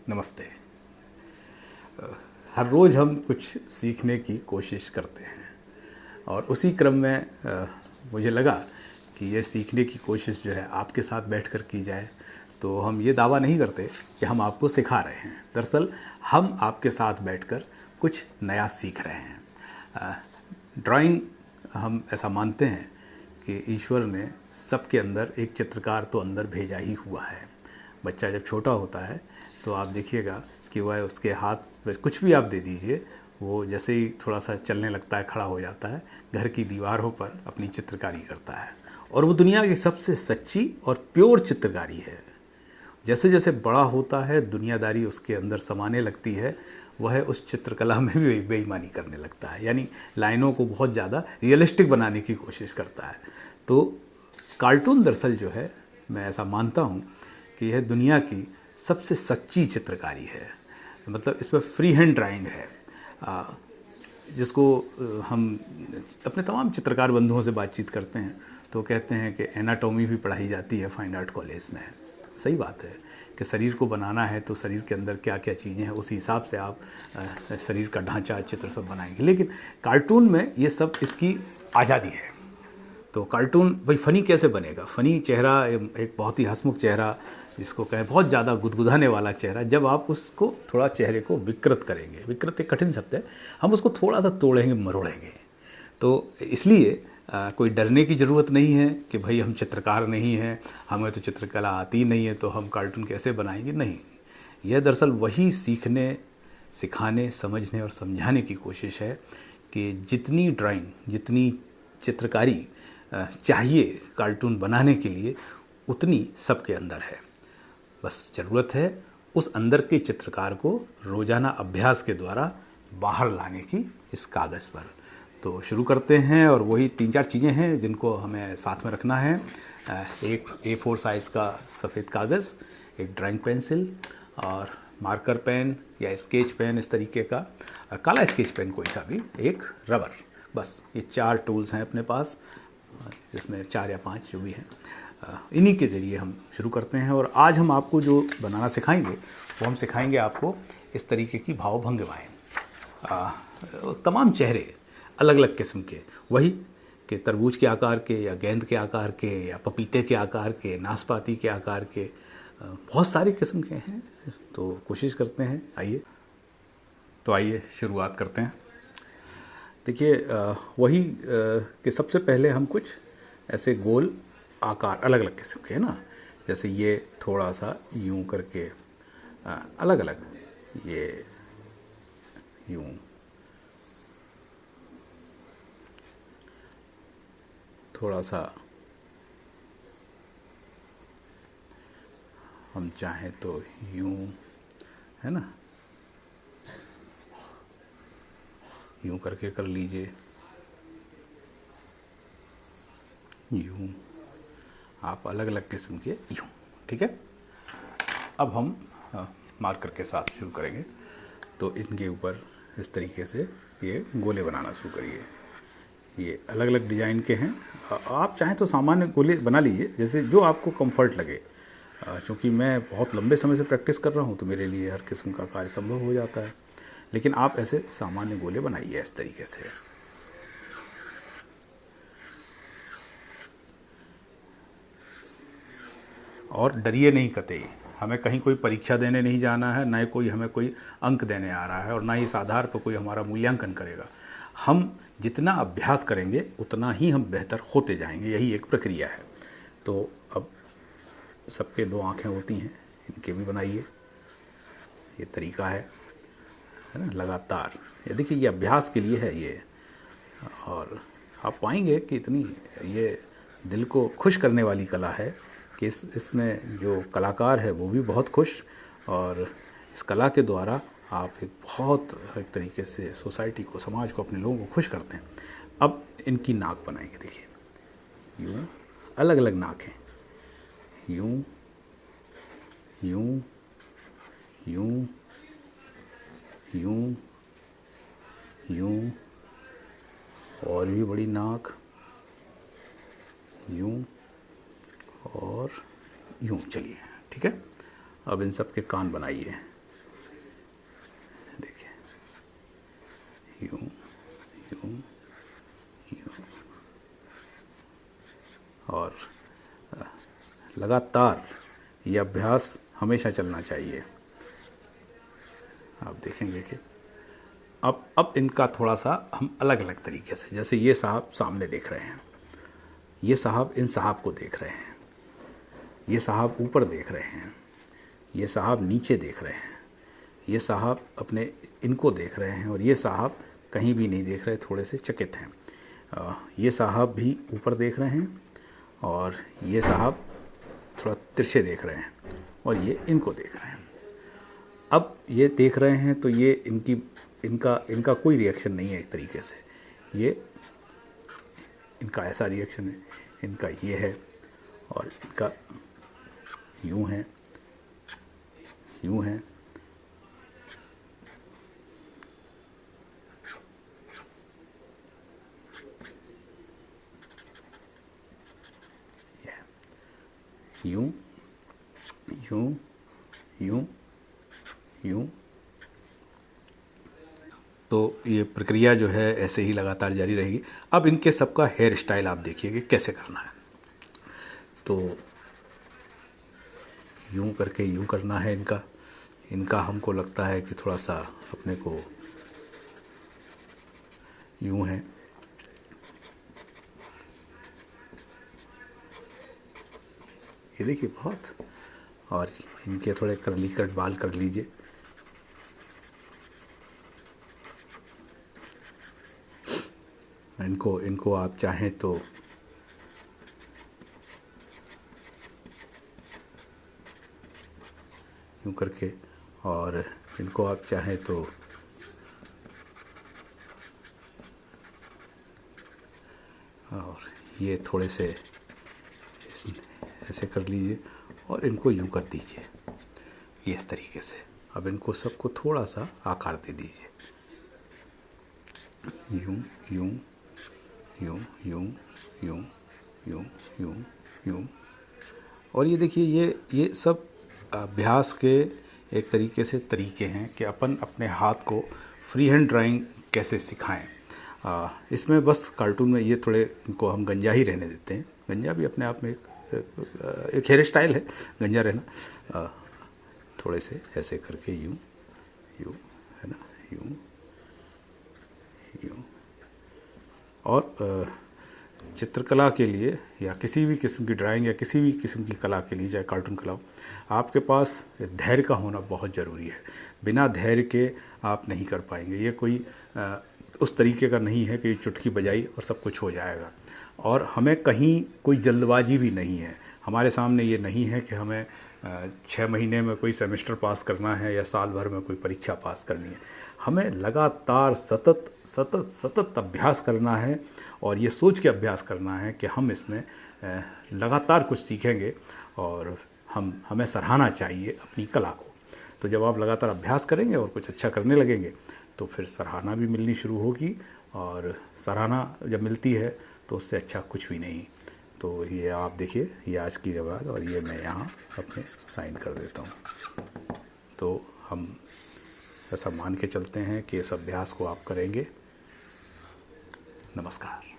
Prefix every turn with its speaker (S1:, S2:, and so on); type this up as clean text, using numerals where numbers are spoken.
S1: नमस्ते। हर रोज़ हम कुछ सीखने की कोशिश करते हैं और उसी क्रम में मुझे लगा कि ये सीखने की कोशिश जो है आपके साथ बैठकर की जाए। तो हम ये दावा नहीं करते कि हम आपको सिखा रहे हैं, दरअसल हम आपके साथ बैठकर कुछ नया सीख रहे हैं। ड्राइंग, हम ऐसा मानते हैं कि ईश्वर ने सबके अंदर एक चित्रकार तो अंदर भेजा ही हुआ है। बच्चा जब छोटा होता है तो आप देखिएगा कि वह उसके हाथ में कुछ भी आप दे दीजिए, वो जैसे ही थोड़ा सा चलने लगता है, खड़ा हो जाता है, घर की दीवारों पर अपनी चित्रकारी करता है और वो दुनिया की सबसे सच्ची और प्योर चित्रकारी है। जैसे जैसे बड़ा होता है, दुनियादारी उसके अंदर समाने लगती है, वह उस चित्रकला में भी बेईमानी करने लगता है, यानी लाइनों को बहुत ज़्यादा रियलिस्टिक बनाने की कोशिश करता है। तो कार्टून दरअसल जो है, मैं ऐसा मानता हूँ कि यह दुनिया की सबसे सच्ची चित्रकारी है। मतलब इसमें फ्री हैंड ड्राइंग है, जिसको हम अपने तमाम चित्रकार बंधुओं से बातचीत करते हैं तो कहते हैं कि एनाटॉमी भी पढ़ाई जाती है फाइन आर्ट कॉलेज में। सही बात है कि शरीर को बनाना है तो शरीर के अंदर क्या क्या चीज़ें हैं उसी हिसाब से आप शरीर का ढांचा, चित्र सब बनाएंगे। लेकिन कार्टून में ये सब इसकी आज़ादी है। तो कार्टून भाई फ़नी कैसे बनेगा? फ़नी चेहरा, एक बहुत ही हंसमुख चेहरा, जिसको कहें बहुत ज़्यादा गुदगुदाने वाला चेहरा, जब आप उसको थोड़ा चेहरे को विकृत करेंगे, विकृत एक कठिन शब्द है, हम उसको थोड़ा सा तोड़ेंगे, मरोड़ेंगे, तो इसलिए कोई डरने की ज़रूरत नहीं है कि भाई हम चित्रकार नहीं हैं, हमें तो चित्रकला आती नहीं है तो हम कार्टून कैसे बनाएंगे। नहीं, यह दरअसल वही सीखने, सिखाने, समझने और समझाने की कोशिश है कि जितनी ड्राइंग, जितनी चित्रकारी चाहिए कार्टून बनाने के लिए, उतनी सबके अंदर है। बस ज़रूरत है उस अंदर के चित्रकार को रोज़ाना अभ्यास के द्वारा बाहर लाने की इस कागज़ पर। तो शुरू करते हैं, और वही 3-4 चीज़ें हैं जिनको हमें साथ में रखना है। एक A4 साइज़ का सफ़ेद कागज़, एक ड्राइंग पेंसिल और मार्कर पेन या स्केच पेन, इस तरीके का काला स्केच पेन कोई सा भी, एक रबर। बस ये 4 टूल्स हैं अपने पास, जिसमें 4 या 5 जो भी हैं, इन्हीं के ज़रिए हम शुरू करते हैं। और आज हम आपको जो बनाना सिखाएंगे वो हम सिखाएंगे आपको इस तरीके की भावभंगिमाएँ। तमाम चेहरे अलग अलग किस्म के, वही कि तरबूज के आकार के या गेंद के आकार के या पपीते के आकार के, नाशपाती के आकार के, बहुत सारे किस्म के हैं। तो कोशिश करते हैं, आइए शुरुआत करते हैं। देखिए, वही कि सबसे पहले हम कुछ ऐसे गोल आकार अलग अलग किस्म के, है ना, जैसे ये थोड़ा सा यूं करके अलग अलग, ये यूं, थोड़ा सा हम चाहें तो यूं, है ना, यूं करके कर लीजिए, यूं, आप अलग अलग किस्म के यूं। ठीक है, अब हम मार्कर के साथ शुरू करेंगे। तो इनके ऊपर इस तरीके से ये गोले बनाना शुरू करिए। ये अलग अलग डिज़ाइन के हैं, आप चाहें तो सामान्य गोले बना लीजिए, जैसे जो आपको कंफर्ट लगे। क्योंकि मैं बहुत लंबे समय से प्रैक्टिस कर रहा हूँ तो मेरे लिए हर किस्म का कार्य संभव हो जाता है, लेकिन आप ऐसे सामान्य गोले बनाइए इस तरीके से। और डरिए नहीं कतई, हमें कहीं कोई परीक्षा देने नहीं जाना है, ना ही कोई हमें कोई अंक देने आ रहा है, और ना ही इस आधार पर कोई हमारा मूल्यांकन करेगा। हम जितना अभ्यास करेंगे उतना ही हम बेहतर होते जाएंगे, यही एक प्रक्रिया है। तो अब सबके 2 आँखें होती हैं, इनके भी बनाइए। ये तरीका है ना, लगातार। ये देखिए, ये अभ्यास के लिए है ये, और आप पाएंगे कि इतनी ये दिल को खुश करने वाली कला है कि इसमें जो कलाकार है वो भी बहुत खुश, और इस कला के द्वारा आप एक तरीके से सोसाइटी को, समाज को, अपने लोगों को खुश करते हैं। अब इनकी नाक बनाएंगे। देखिए, यूँ अलग अलग नाक हैं, यूँ यूँ यूँ यूँ यूँ, और भी बड़ी नाक, यूँ और यूँ। चलिए, ठीक है। अब इन सब के कान बनाइए। लगातार ये अभ्यास हमेशा चलना चाहिए। आप देखेंगे कि अब इनका थोड़ा सा हम अलग अलग तरीके से, जैसे ये साहब सामने देख रहे हैं, ये साहब इन साहब को देख रहे हैं, ये साहब ऊपर देख रहे हैं, ये साहब नीचे देख रहे हैं, ये साहब अपने इनको देख रहे हैं, और ये साहब कहीं भी नहीं देख रहे, थोड़े से चकित हैं। ये साहब भी ऊपर देख रहे हैं, और ये साहब थोड़ा तिरछे देख रहे हैं, और ये इनको देख रहे हैं। अब ये देख रहे हैं तो ये इनका कोई रिएक्शन नहीं है एक तरीके से, ये इनका ऐसा रिएक्शन है, इनका ये है, और इनका यूं है, यूं है। यूं यूं यूं यूं। तो ये प्रक्रिया जो है ऐसे ही लगातार जारी रहेगी। अब इनके सबका हेयर स्टाइल आप देखिए कि कैसे करना है। तो यूं करके यूं करना है इनका हमको लगता है कि थोड़ा सा अपने को यूं है, ये देखिए बहुत। और इनके थोड़े कर्ली कट बाल कर लीजिए, इनको आप चाहें तो यूं करके, और इनको आप चाहें तो और ये थोड़े से ऐसे कर लीजिए, और इनको यूं कर दीजिए, ये इस तरीके से। अब इनको सबको थोड़ा सा आकार दे दीजिए, यूं यूं यूं यूं यूं यूं यूं यूं। और ये देखिए ये सब अभ्यास के एक तरीके से तरीके हैं कि अपन अपने हाथ को फ्री हैंड ड्राइंग कैसे सिखाएं। इसमें बस कार्टून में ये थोड़े इनको हम गंजा ही रहने देते हैं। गंजा भी अपने आप में एक हेयर स्टाइल है गंजा रहना। थोड़े से ऐसे करके यूं यूं, है ना, यूं यूं। और चित्रकला के लिए या किसी भी किस्म की ड्राइंग या किसी भी किस्म की कला के लिए, चाहे कार्टून कला हो, आपके पास धैर्य का होना बहुत ज़रूरी है। बिना धैर्य के आप नहीं कर पाएंगे। ये कोई उस तरीके का नहीं है कि चुटकी बजाई और सब कुछ हो जाएगा। और हमें कहीं कोई जल्दबाजी भी नहीं है। हमारे सामने ये नहीं है कि हमें 6 महीने में कोई सेमेस्टर पास करना है या साल भर में कोई परीक्षा पास करनी है। हमें लगातार सतत अभ्यास करना है, और ये सोच के अभ्यास करना है कि हम इसमें लगातार कुछ सीखेंगे, और हमें सराहना चाहिए अपनी कला को। तो जब आप लगातार अभ्यास करेंगे और कुछ अच्छा करने लगेंगे तो फिर सराहना भी मिलनी शुरू होगी, और सराहना जब मिलती है तो उससे अच्छा कुछ भी नहीं। तो ये आप देखिए, ये आज की बात, और ये मैं यहाँ अपने साइन कर देता हूँ। तो हम ऐसा मान के चलते हैं कि इस अभ्यास को आप करेंगे। नमस्कार।